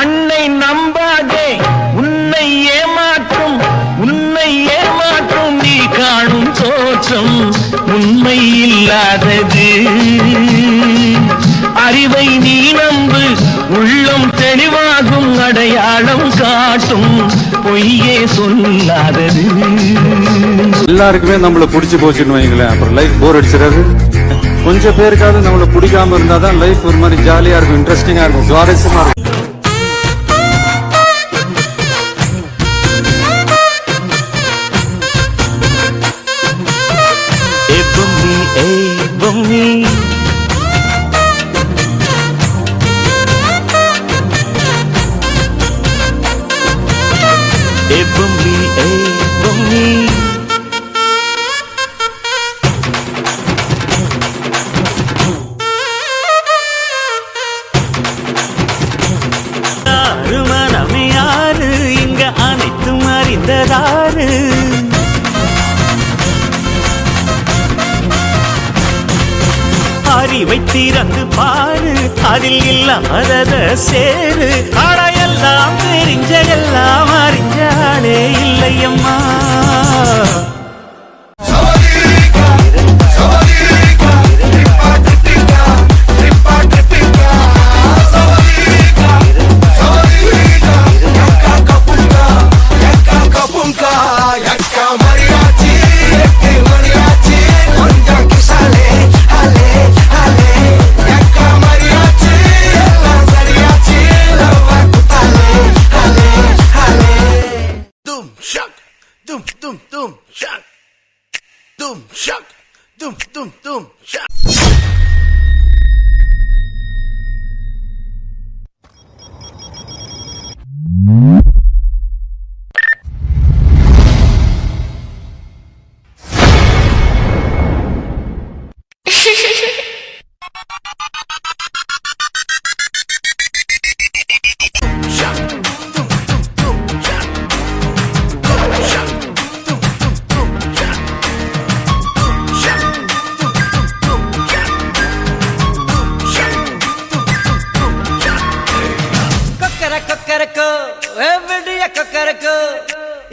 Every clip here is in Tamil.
கண்ணை நம்பாதே, உன்னை ஏமாற்றும் நீ காணும் தோற்றம் உண்மை இல்லாதது. அறிவை நீ நம்பு, உள்ளம் தெளிவாகும், அடையாளம் காட்டும் பொய்யே சொல்லாதது. எல்லாருக்குமே நம்மள பிடிச்சி போச்சுன்னு வைங்களேன், அப்புறம் லைஃப் போர் அடிச்சிடாது. கொஞ்சம் பேருக்காவது நம்மள பிடிக்காம இருந்தாதான் லைஃப் ஒரு மாதிரி ஜாலியா இருக்கும், இன்ட்ரெஸ்டிங்கா இருக்கும், சுவாரஸ்யமா இருக்கும். இங்க அனைத்தும் அறிந்ததாரு, அறிவை திறந்து பாரு, அதில் இல்லாதத சேரு. அடையெல்லாம் தெரிஞ்ச எல்லாம் அறிஞ்சாலே இல்லையம்மா.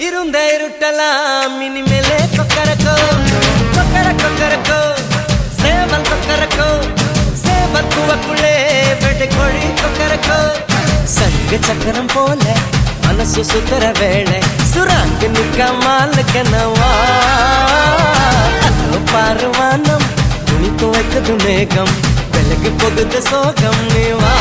இருந்த இருட்டலாம் இனிமேலே கொக்கரக்கோ கொக்கரக்கோ சேவல் கொக்கரக்கோ சேவல் குவக்குள்ளே வெட்டை கோழி கொக்கரக்கோ. சங்க சக்கரம் போல மனசு சுத்தர வேளை சுராங்க நிக்காமல் கனவா பாருவானம் துணி துவைக்குது மேகம் விலகு போகுது சோகம் நீவா.